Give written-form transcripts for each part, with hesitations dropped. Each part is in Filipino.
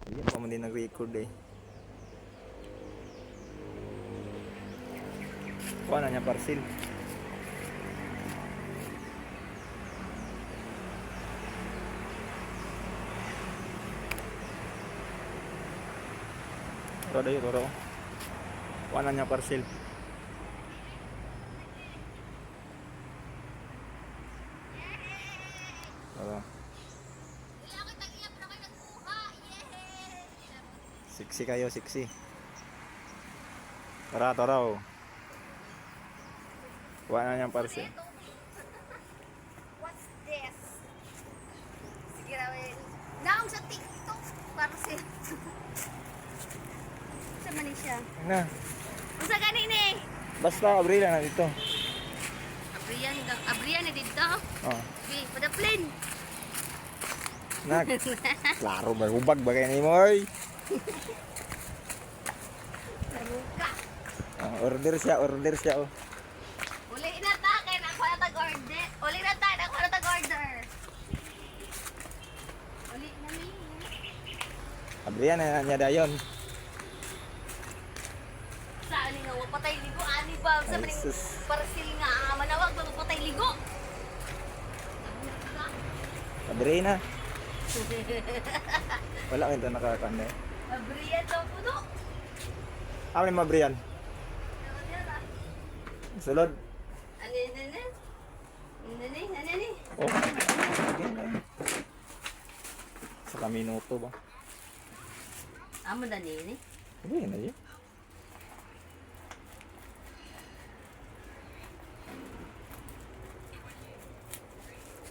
Hindi pa man din nag-record eh. Kuha na niya parcel. Toro dayo, toro. Kuha na niya parcel. Toro. Siksi kayo, siksi. Tara, tara. Kuha na niyang parcel. What's this? Sige na, naong sa TikTok parcel. Sa man siya. Na. Usa ganini? Basta abri lang na dito. Abrian na dito. Oh. Bi, pada plane. Nag. Klaro ba ubag ba kay nimo oy? Taruka. Order siya oh. Uli na ta kay ako na tag-order. Uli na ta ako na tag-order. Uli na ni. Abrihan na niya dayon. Saan nga patay ligo ani ba sa Ay, maning sus. parcel nga manawag ba patay ligo. Abri na. Wala man ito nakakanda. Abrian daw puno. Amin mabrihan. Sulod. Ani. Oh. Sa minuto ba? Amo na ni. Hindi na yun.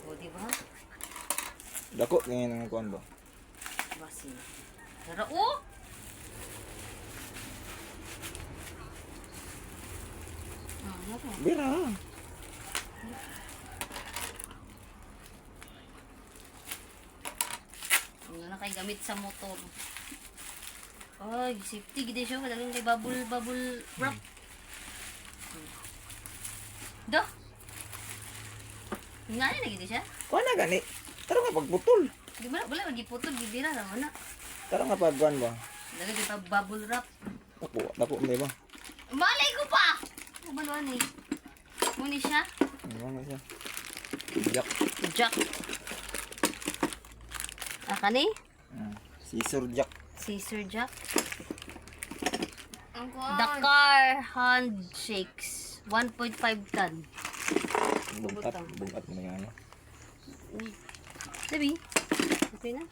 O di ba? Dako ngayon ang kuan ba? Basi. Tara o. Ano to? Bira. Ano na kay gamit sa motor. Ay, safety gid siya kadaling kay bubble wrap. Do. Nga na gid siya. Kuan na gani. Tara nga pagputol. Di ba wala magiputol gid dira na ana. Tara nga pagkuan ba? Daga di pa bubble wrap. Dako may ba? Malay ko pa. Kumaluan ni. Muni siya. Ano nga siya? Jack. Jack. Kani? Scissor Jack. Scissor Jack. Dakar Handshakes. 1.5 ton. Bungat mo na yan. Sabi? Okay na?